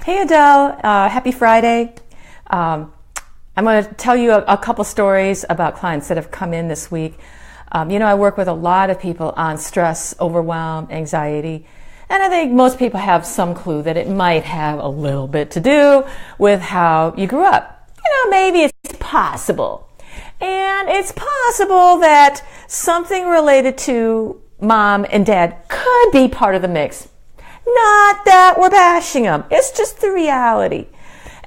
Hey Adele, happy Friday. I'm going to tell you a couple stories about clients that have come in this week. I work with a lot of people on stress, overwhelm, anxiety, and I think most people have some clue that it might have a little bit to do with how you grew up. Maybe it's possible. And it's possible that something related to mom and dad could be part of the mix. Not that we're bashing them. It's just the reality.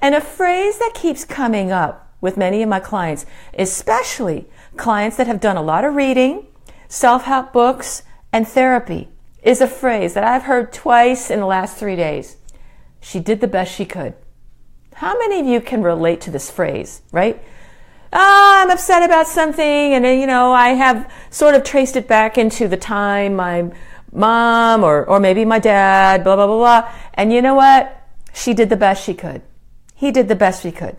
And a phrase that keeps coming up with many of my clients, especially clients that have done a lot of reading, self-help books, and therapy, is a phrase that I've heard twice in the last 3 days. She did the best she could. How many of you can relate to this phrase, right? I'm upset about something, and I have sort of traced it back into the time my mom or maybe my dad, blah, blah, blah, blah. And you know what? She did the best she could. He did the best he could.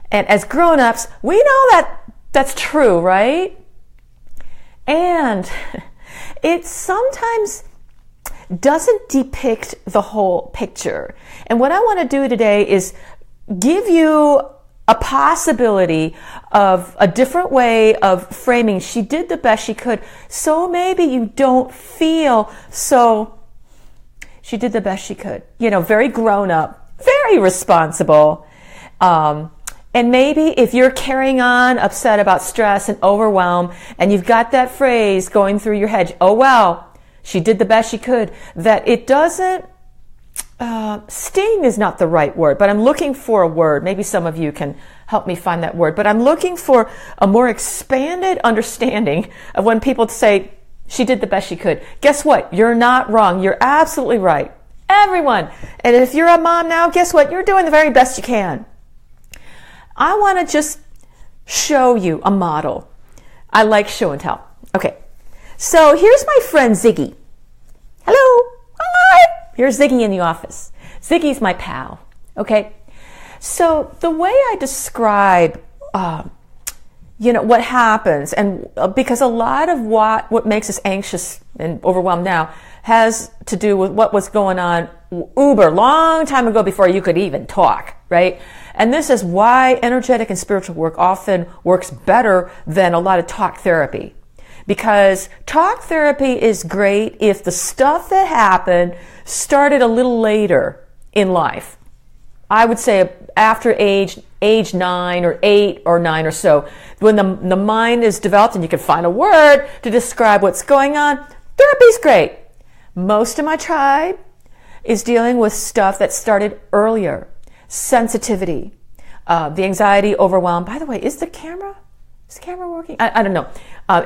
And as grown-ups, we know that that's true, right? And it sometimes doesn't depict the whole picture. And what I want to do today is give you a possibility of a different way of framing. She did the best she could. So maybe you don't feel so. She did the best she could. Very grown up, very responsible. And maybe if you're carrying on upset about stress and overwhelm and you've got that phrase going through your head, oh well, she did the best she could, that it doesn't sting is not the right word, but I'm looking for a word. Maybe some of you can help me find that word. But I'm looking for a more expanded understanding of when people say, she did the best she could. Guess what? You're not wrong. You're absolutely right. Everyone. And if you're a mom now, guess what? You're doing the very best you can. I want to just show you a model. I like show and tell. Okay. So here's my friend Ziggy. Hello. Hi. Here's Ziggy in the office. Ziggy's my pal, okay? So the way I describe, what happens, and because a lot of what makes us anxious and overwhelmed now has to do with what was going on long time ago before you could even talk, right? And this is why energetic and spiritual work often works better than a lot of talk therapy. Because talk therapy is great if the stuff that happened started a little later in life. I would say after age 9 or 8 or 9 or so, when the mind is developed and you can find a word to describe what's going on, therapy's great. Most of my tribe is dealing with stuff that started earlier. Sensitivity, the anxiety, overwhelm. By the way, is the camera working? I don't know.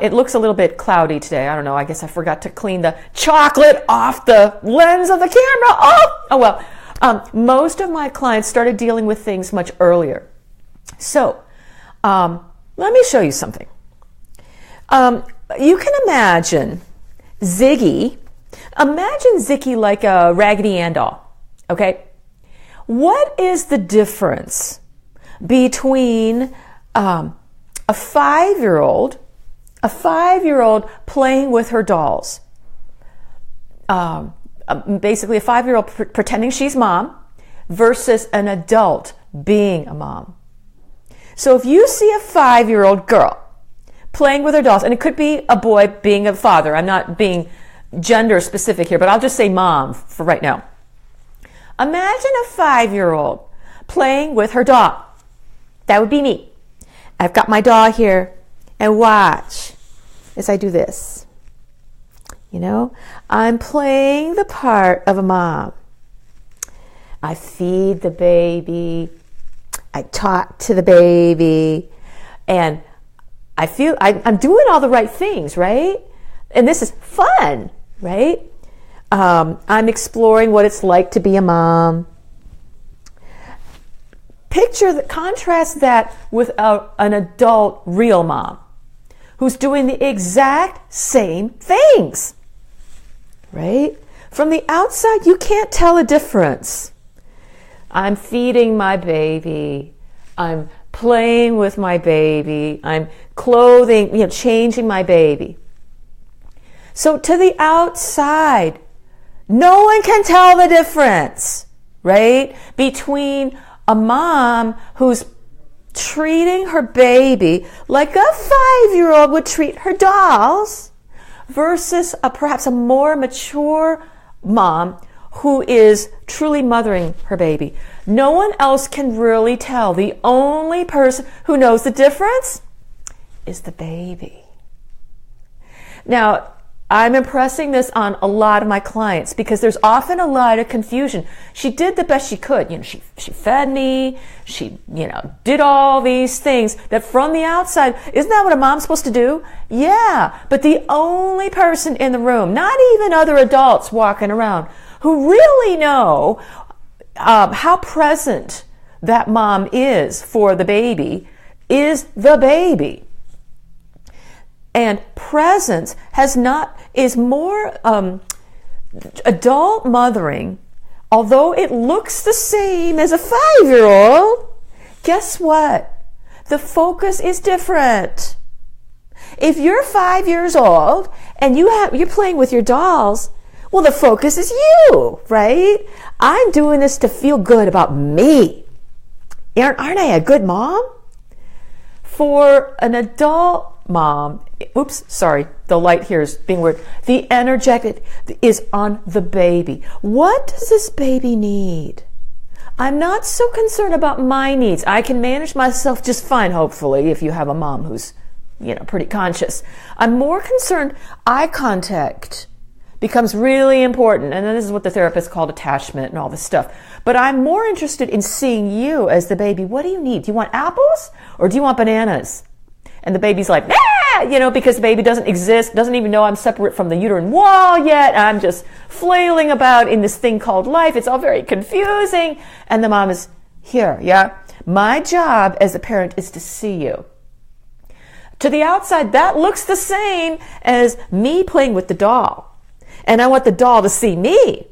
It looks a little bit cloudy today. I don't know. I guess I forgot to clean the chocolate off the lens of the camera. Oh well. Most of my clients started dealing with things much earlier. So, let me show you something. You can imagine Ziggy. Imagine Ziggy like a Raggedy Ann doll. Okay? What is the difference between a 5-year-old playing with her dolls, basically a 5-year-old pretending she's mom, versus an adult being a mom? So if you see a 5-year-old girl playing with her dolls, and it could be a boy being a father, I'm not being gender specific here, but I'll just say mom for right now. Imagine a 5-year-old playing with her doll. That would be me. I've got my doll here, and watch as I do this. I'm playing the part of a mom. I feed the baby. I talk to the baby. And I feel I'm doing all the right things, right? And this is fun, right? I'm exploring what it's like to be a mom. Contrast that with an adult real mom who's doing the exact same things, right? From the outside, you can't tell a difference. I'm feeding my baby. I'm playing with my baby. I'm clothing, changing my baby. So to the outside, no one can tell the difference. right? Between a mom who's treating her baby like a 5-year-old would treat her dolls versus perhaps a more mature mom who is truly mothering her baby. No one else can really tell. The only person who knows the difference is the baby. Now, I'm impressing this on a lot of my clients because there's often a lot of confusion. She did the best she could. She fed me. She, did all these things that from the outside, isn't that what a mom's supposed to do? Yeah, but the only person in the room, not even other adults walking around, who really know how present that mom is for the baby is the baby. And presence is more adult mothering, although it looks the same as a 5-year-old. Guess what? The focus is different. If you're 5 years old and you're playing with your dolls, well, the focus is you, right? I'm doing this to feel good about me. Aren't I a good mom? For an adult mom, the light here is being weird. The energetic is on the baby. What does this baby need? I'm not so concerned about my needs. I can manage myself just fine, hopefully, if you have a mom who's, pretty conscious. I'm more concerned eye contact becomes really important. And then this is what the therapist called attachment and all this stuff. But I'm more interested in seeing you as the baby. What do you need? Do you want apples or do you want bananas? And the baby's like, because the baby doesn't exist, doesn't even know I'm separate from the uterine wall yet. I'm just flailing about in this thing called life. It's all very confusing. And the mom is here, yeah? My job as a parent is to see you. To the outside, that looks the same as me playing with the doll. And I want the doll to see me.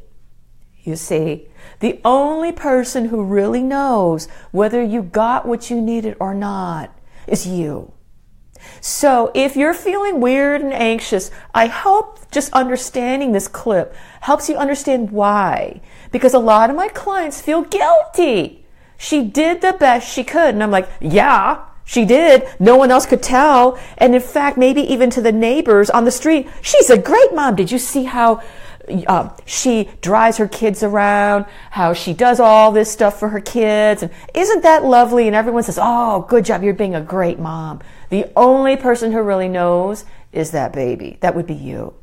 You see, the only person who really knows whether you got what you needed or not is you. So if you're feeling weird and anxious, I hope just understanding this clip helps you understand why. Because a lot of my clients feel guilty. She did the best she could. And I'm like, yeah, she did. No one else could tell. And in fact, maybe even to the neighbors on the street, she's a great mom. Did you see how she drives her kids around, how she does all this stuff for her kids? And isn't that lovely? And everyone says, oh, good job. You're being a great mom. The only person who really knows is that baby. That would be you.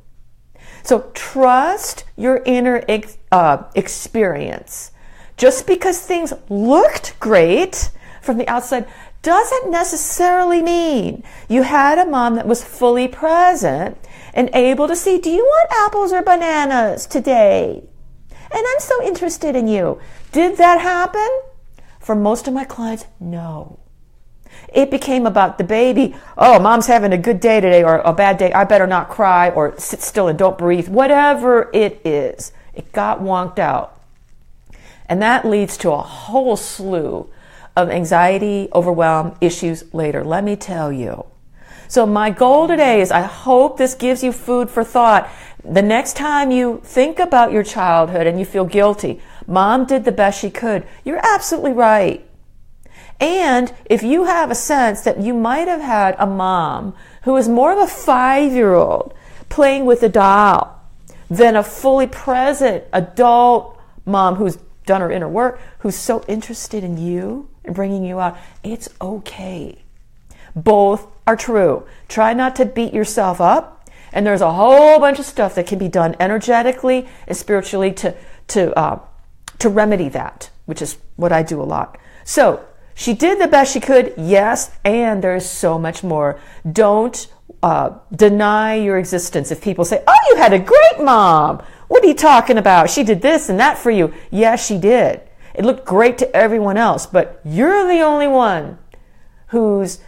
So trust your inner experience. Just because things looked great from the outside doesn't necessarily mean you had a mom that was fully present and able to see, do you want apples or bananas today? And I'm so interested in you. Did that happen? For most of my clients, no. It became about the baby. Oh, mom's having a good day today or a bad day. I better not cry or sit still and don't breathe. Whatever it is, it got wonked out. And that leads to a whole slew of anxiety, overwhelm, issues later. Let me tell you. So my goal today is I hope this gives you food for thought. The next time you think about your childhood and you feel guilty, mom did the best she could. You're absolutely right. And if you have a sense that you might have had a mom who is more of a 5-year-old playing with a doll than a fully present adult mom who's done her inner work, who's so interested in you and bringing you out, it's okay. Both are true. Try not to beat yourself up. And there's a whole bunch of stuff that can be done energetically and spiritually to remedy that, which is what I do a lot. So she did the best she could, yes, and there's so much more. Don't deny your existence. If people say, oh, you had a great mom. What are you talking about? She did this and that for you. Yes, she did. It looked great to everyone else, but you're the only one who's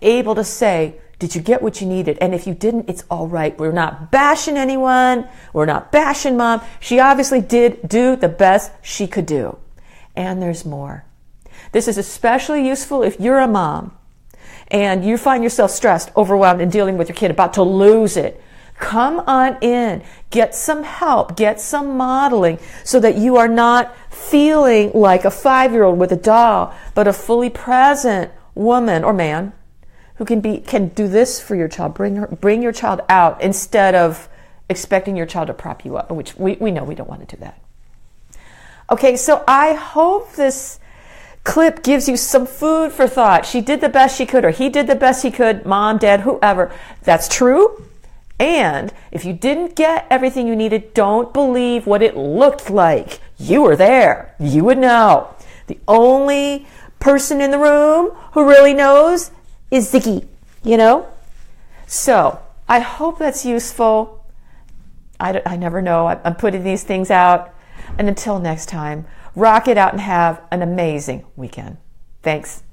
able to say, did you get what you needed? And if you didn't, it's all right. We're not bashing anyone. We're not bashing mom. She obviously did do the best she could do. And there's more. This is especially useful if you're a mom and you find yourself stressed, overwhelmed, and dealing with your kid about to lose it. Come on in, get some help, get some modeling so that you are not feeling like a 5-year-old with a doll, but a fully present woman or man who can do this for your child. Bring your child out instead of expecting your child to prop you up, which we know we don't want to do that. Okay, so I hope this clip gives you some food for thought. She did the best she could, or he did the best he could, mom, dad, whoever. That's true. And if you didn't get everything you needed, don't believe what it looked like. You were there. You would know. The only person in the room who really knows is Ziggy, you know? So I hope that's useful. I never know. I'm putting these things out. And until next time, rock it out and have an amazing weekend. Thanks.